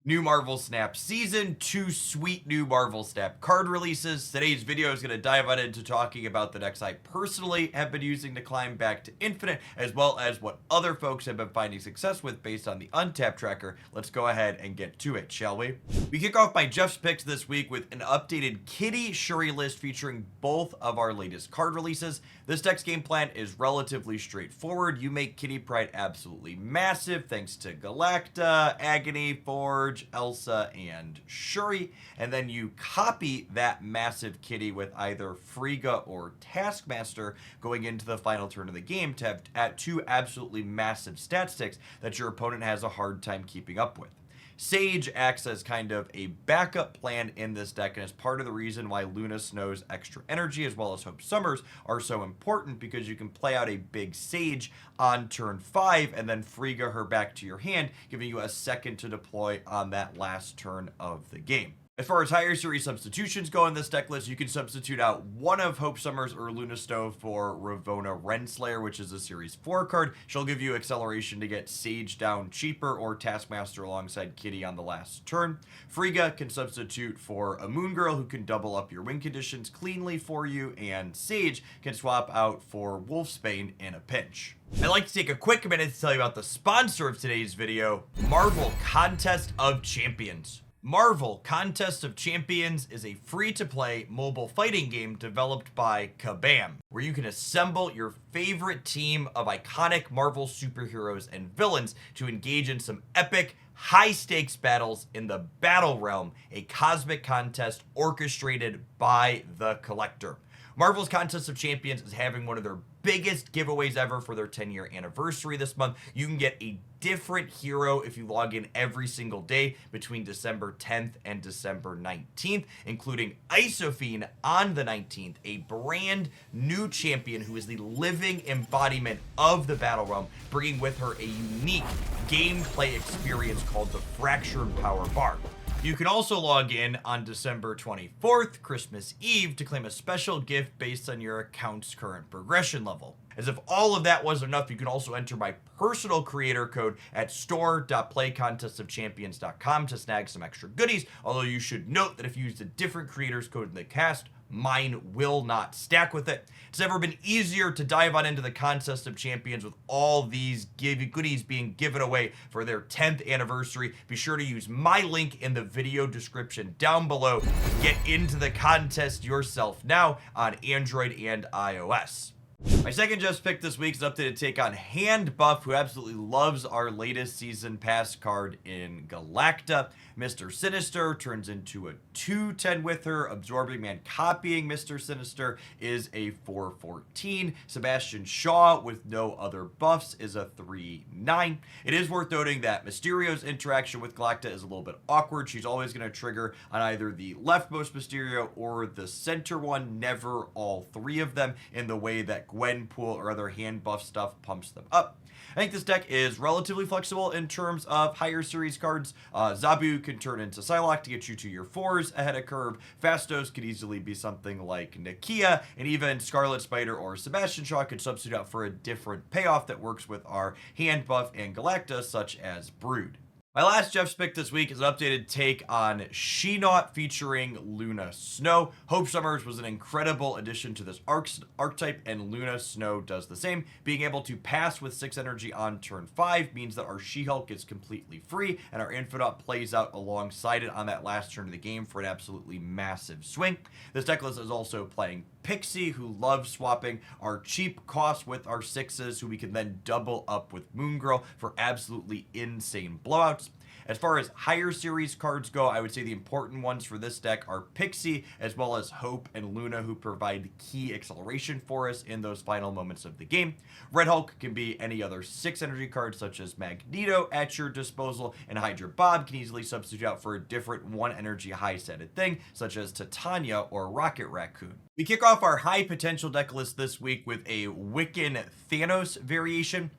New Marvel Snap Season 2 sweet new Marvel Snap card releases. Today's video is going to dive on into talking about the decks I personally have been using to climb back to Infinite, as well as what other folks have been finding success with based on the Untap tracker. Let's go ahead and get to it, shall we? We kick off my Jeff's picks this week with an updated Kitty Shuri list featuring both of our latest card releases. This deck's game plan is relatively straightforward. You make Kitty Pryde absolutely massive thanks to Galacta, Agony, Forge, Elsa, and Shuri, and then you copy that massive kitty with either Frigga or Taskmaster going into the final turn of the game to have two absolutely massive stat sticks that your opponent has a hard time keeping up with. Sage acts as kind of a backup plan in this deck and is part of the reason why Luna Snow's extra energy as well as Hope Summers are so important, because you can play out a big Sage on turn 5 and then Frigga her back to your hand, giving you a second to deploy on that last turn of the game. As far as higher series substitutions go in this deck list, you can substitute out one of Hope Summers or Luna Snow for Ravonna Renslayer, which is a Series 4 card. She'll give you acceleration to get Sage down cheaper, or Taskmaster alongside Kitty on the last turn. Frigga can substitute for a Moon Girl, who can double up your win conditions cleanly for you, and Sage can swap out for Wolfsbane in a pinch. I'd like to take a quick minute to tell you about the sponsor of today's video, Marvel Contest of Champions. Marvel Contest of Champions is a free-to-play mobile fighting game developed by Kabam, where you can assemble your favorite team of iconic Marvel superheroes and villains to engage in some epic, high-stakes battles in the Battle Realm, a cosmic contest orchestrated by the Collector. Marvel's Contest of Champions is having one of their biggest giveaways ever for their 10-year anniversary this month. You can get a different hero if you log in every single day between December 10th and December 19th, including Isophene on the 19th, a brand new champion who is the living embodiment of the Battle Realm, bringing with her a unique gameplay experience called the Fractured Power Bar. You can also log in on December 24th, Christmas Eve, to claim a special gift based on your account's current progression level. As if all of that wasn't enough, you can also enter my personal creator code at store.playcontestofchampions.com to snag some extra goodies, although you should note that if you use a different creator's code in the cast, mine will not stack with it. It's never been easier to dive on into the Contest of Champions with all these goodies being given away for their 10th anniversary. Be sure to use my link in the video description down below to get into the contest yourself now on Android and iOS. My second just pick this week is updated take on Hand Buff, who absolutely loves our latest season pass card in Galacta. Mr. Sinister turns into a 2/10 with her. Absorbing Man copying Mr. Sinister is a 4/14. Sebastian Shaw with no other buffs is a 3/9. It is worth noting that Mysterio's interaction with Galacta is a little bit awkward. She's always going to trigger on either the leftmost Mysterio or the center one, never all three of them, in the way that Gwenpool or other hand buff stuff pumps them up. I think this deck is relatively flexible in terms of higher series cards. Zabu can turn into Psylocke to get you to your 4s ahead of curve. Fastos could easily be something like Nakia, and even Scarlet Spider or Sebastian Shaw could substitute out for a different payoff that works with our hand buff and Galacta, such as Brood. My last Jeff's pick this week is an updated take on She-Naut featuring Luna Snow. Hope Summers was an incredible addition to this archetype, and Luna Snow does the same. Being able to pass with 6 energy on turn 5 means that our She-Hulk is completely free, and our Infinite plays out alongside it on that last turn of the game for an absolutely massive swing. This deck list is also playing Pixie, who loves swapping our cheap costs with our 6s, who we can then double up with Moon Girl for absolutely insane blowouts. As far as higher series cards go, I would say the important ones for this deck are Pixie, as well as Hope and Luna, who provide key acceleration for us in those final moments of the game. Red Hulk can be any other 6 energy card, such as Magneto, at your disposal, and Hydra Bob can easily substitute out for a different 1 energy high-setted thing, such as Titania or Rocket Raccoon. We kick off our high potential deck list this week with a Wiccan Thanos variation.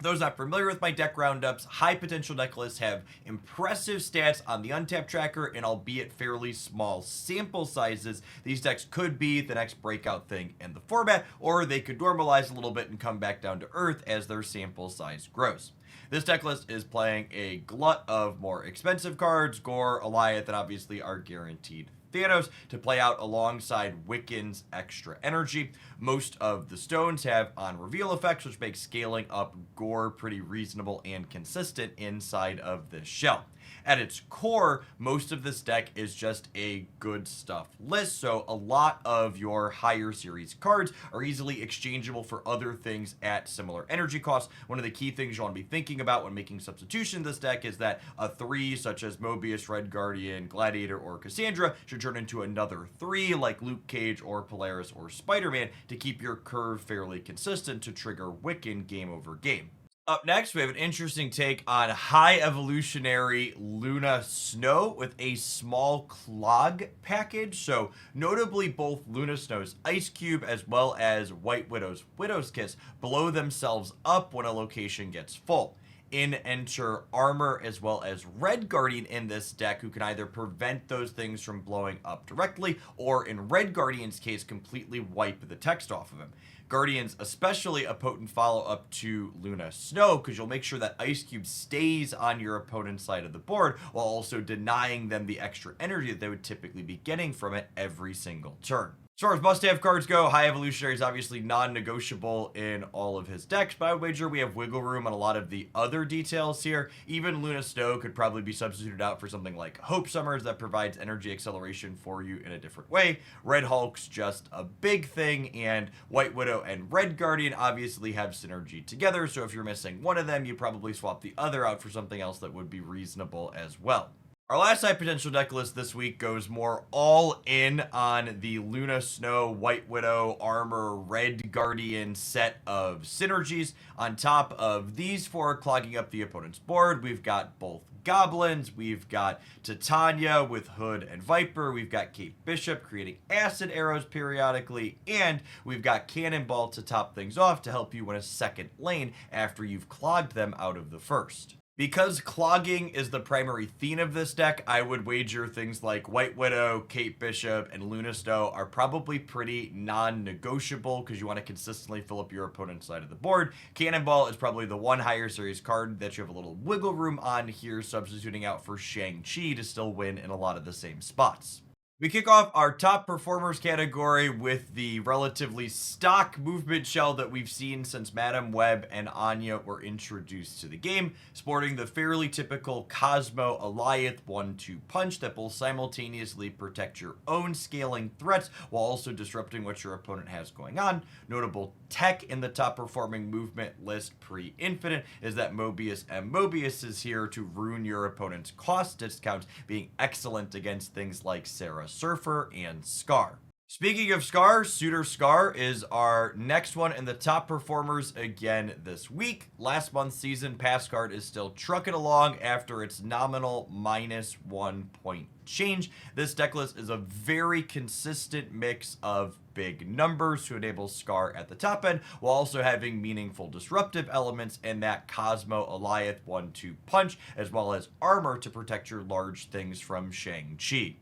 Those not familiar with my deck roundups, high potential deck lists have impressive stats on the Untap tracker, and albeit fairly small sample sizes, these decks could be the next breakout thing in the format, or they could normalize a little bit and come back down to earth as their sample size grows. This deck list is playing a glut of more expensive cards, Gore, Goliath, and obviously our guaranteed Thanos to play out alongside Wiccan's extra energy. Most of the stones have on reveal effects, which makes scaling up Gore pretty reasonable and consistent inside of this shell. At its core, most of this deck is just a good stuff list, so a lot of your higher series cards are easily exchangeable for other things at similar energy costs. One of the key things you want to be thinking about when making substitution in this deck is that a 3 such as Mobius, Red Guardian, Gladiator, or Cassandra should turn into another 3 like Luke Cage or Polaris or Spider-Man to keep your curve fairly consistent to trigger Wiccan game over game. Up next, we have an interesting take on high evolutionary Luna Snow with a small clog package. So notably, both Luna Snow's Ice Cube as well as White Widow's Widow's Kiss blow themselves up when a location gets full. In enter Armor as well as Red Guardian in this deck, who can either prevent those things from blowing up directly, or in Red Guardian's case, completely wipe the text off of him. Guardian's especially a potent follow-up to Luna Snow, because you'll make sure that Ice Cube stays on your opponent's side of the board, while also denying them the extra energy that they would typically be getting from it every single turn. As far as must-have cards go, High Evolutionary is obviously non-negotiable in all of his decks, but I would wager we have wiggle room on a lot of the other details here. Even Luna Snow could probably be substituted out for something like Hope Summers that provides energy acceleration for you in a different way. Red Hulk's just a big thing, and White Widow and Red Guardian obviously have synergy together, so if you're missing one of them, you probably swap the other out for something else that would be reasonable as well. Our last high potential deck list this week goes more all in on the Luna Snow, White Widow, Armor, Red Guardian set of synergies. On top of these 4 clogging up the opponent's board, we've got both Goblins, we've got Titania with Hood and Viper, we've got Kate Bishop creating acid arrows periodically, and we've got Cannonball to top things off to help you win a second lane after you've clogged them out of the first. Because clogging is the primary theme of this deck, I would wager things like White Widow, Kate Bishop, and Luna Snow are probably pretty non-negotiable because you want to consistently fill up your opponent's side of the board. Cannonball is probably the one higher series card that you have a little wiggle room on here, substituting out for Shang-Chi to still win in a lot of the same spots. We kick off our top performers category with the relatively stock movement shell that we've seen since Madam Web and Anya were introduced to the game, sporting the fairly typical Cosmo Goliath 1-2 punch that will simultaneously protect your own scaling threats while also disrupting what your opponent has going on. Notable tech in the top performing movement list pre-Infinite is that Mobius and Mobius is here to ruin your opponent's cost discounts, being excellent against things like Sarah Surfer and Scar. Speaking of Scar, Suitor Scar is our next one in the top performers again this week. Last month's season pass card is still trucking along after its nominal -1 point change. This deck list is a very consistent mix of big numbers to enable Scar at the top end, while also having meaningful disruptive elements in that Cosmo Goliath 1-2 punch, as well as armor to protect your large things from Shang-Chi.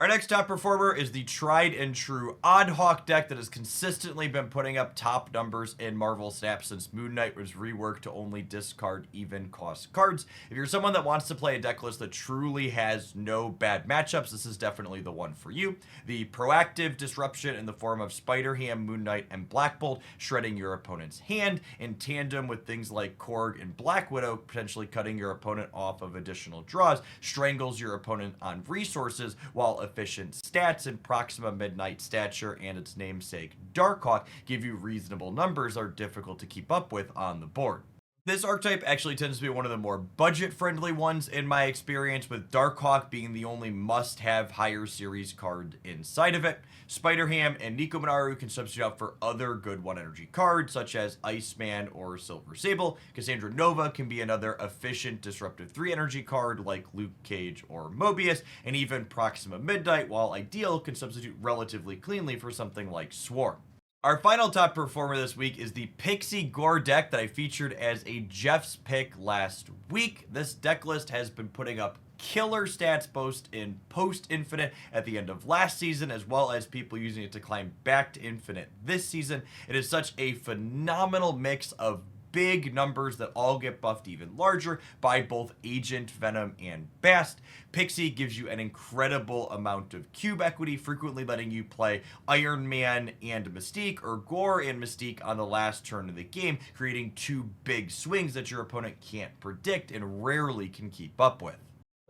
Our next top performer is the tried and true Oddhawk deck that has consistently been putting up top numbers in Marvel Snap since Moon Knight was reworked to only discard even cost cards. If you're someone that wants to play a deck list that truly has no bad matchups, this is definitely the one for you. The proactive disruption in the form of Spider-Ham, Moon Knight, and Black Bolt shredding your opponent's hand in tandem with things like Korg and Black Widow potentially cutting your opponent off of additional draws, strangles your opponent on resources, while efficient stats in Proxima Midnight Stature and its namesake Darkhawk give you reasonable numbers are difficult to keep up with on the board. This archetype actually tends to be one of the more budget-friendly ones in my experience, with Darkhawk being the only must-have higher series card inside of it. Spider-Ham and Nico Minaru can substitute out for other good 1-energy cards, such as Iceman or Silver Sable. Cassandra Nova can be another efficient disruptive 3-energy card like Luke Cage or Mobius, and even Proxima Midnight, while ideal, can substitute relatively cleanly for something like Swarm. Our final top performer this week is the Pixie Gore deck that I featured as a Jeff's pick last week. This deck list has been putting up killer stats both in post-Infinite at the end of last season, as well as people using it to climb back to Infinite this season. It is such a phenomenal mix of big numbers that all get buffed even larger by both Agent, Venom, and Bast. Pixie gives you an incredible amount of cube equity, frequently letting you play Iron Man and Mystique, or Gore and Mystique on the last turn of the game, creating two big swings that your opponent can't predict and rarely can keep up with.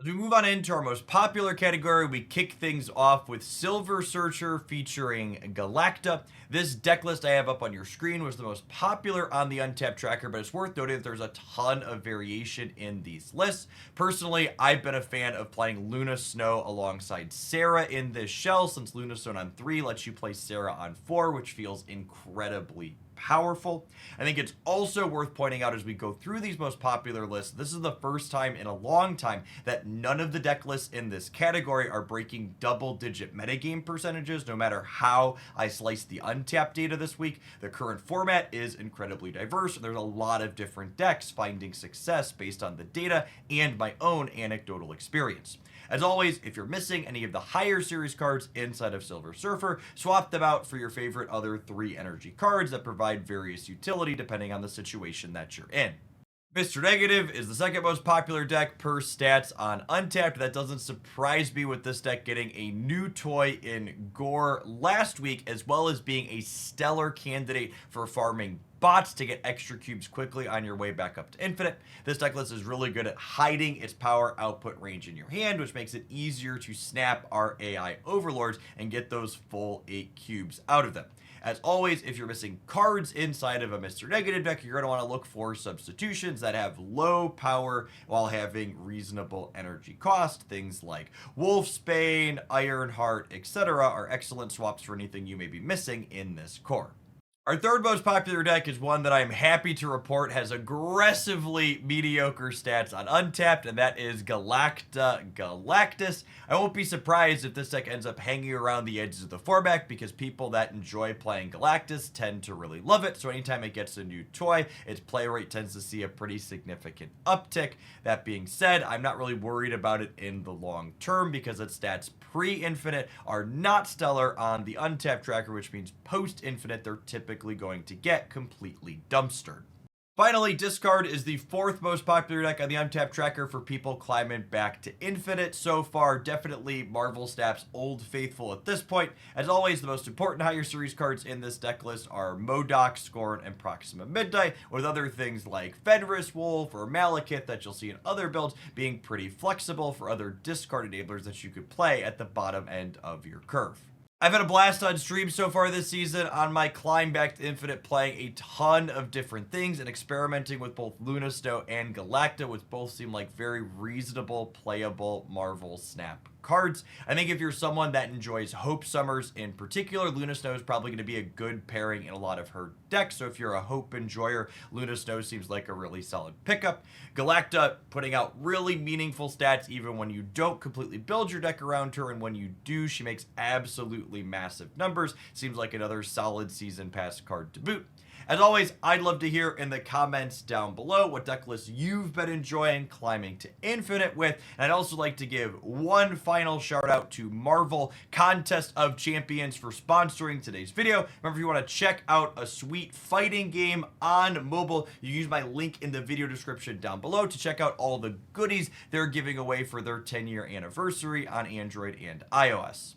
As we move on into our most popular category, we kick things off with Silver Searcher featuring Galacta. This deck list I have up on your screen was the most popular on the Untapped tracker, but it's worth noting that there's a ton of variation in these lists. Personally, I've been a fan of playing Luna Snow alongside Sarah in this shell, since Luna Snow on 3 lets you play Sarah on 4, which feels incredibly powerful. I think it's also worth pointing out as we go through these most popular lists, this is the first time in a long time that none of the deck lists in this category are breaking double-digit metagame percentages, no matter how I slice the Untapped data this week. The current format is incredibly diverse. There's a lot of different decks finding success based on the data and my own anecdotal experience. As always, if you're missing any of the higher series cards inside of Silver Surfer, swap them out for your favorite other 3 energy cards that provide various utility depending on the situation that you're in. Mr. Negative is the second most popular deck per stats on Untapped. That doesn't surprise me with this deck getting a new toy in Gore last week, as well as being a stellar candidate for farming bots to get extra cubes quickly on your way back up to infinite. This deck list is really good at hiding its power output range in your hand, which makes it easier to snap our AI overlords and get those full 8 cubes out of them. As always, if you're missing cards inside of a Mr. Negative deck, you're going to want to look for substitutions that have low power while having reasonable energy cost. Things like Wolfsbane, Ironheart, etc. are excellent swaps for anything you may be missing in this core. Our third most popular deck is one that I'm happy to report has aggressively mediocre stats on Untapped, and that is Galacta Galactus. I won't be surprised if this deck ends up hanging around the edges of the format, because people that enjoy playing Galactus tend to really love it, so anytime it gets a new toy, its play rate tends to see a pretty significant uptick. That being said, I'm not really worried about it in the long term, because its stats pre-infinite are not stellar on the Untapped tracker, which means post-infinite they're typically going to get completely dumpstered. Finally, Discard is the fourth most popular deck on the Untapped tracker for people climbing back to infinite. So far, definitely Marvel Snap's old faithful at this point. As always, the most important higher series cards in this deck list are MODOK, Scorn, and Proxima Midnight, with other things like Fenris Wolf or Malekith that you'll see in other builds being pretty flexible for other discard enablers that you could play at the bottom end of your curve. I've had a blast on stream so far this season on my climb back to infinite, playing a ton of different things and experimenting with both Luna Snow and Galacta, which both seem like very reasonable, playable Marvel Snap cards. I think if you're someone that enjoys Hope Summers in particular, Luna Snow is probably going to be a good pairing in a lot of her decks. So if you're a Hope enjoyer, Luna Snow seems like a really solid pickup. Galacta putting out really meaningful stats even when you don't completely build your deck around her, and when you do, she makes absolutely massive numbers. Seems like another solid season pass card to boot. As always, I'd love to hear in the comments down below what deck lists you've been enjoying climbing to infinite with. And I'd also like to give one final shout out to Marvel Contest of Champions for sponsoring today's video. Remember, if you want to check out a sweet fighting game on mobile, you use my link in the video description down below to check out all the goodies they're giving away for their 10-year anniversary on Android and iOS.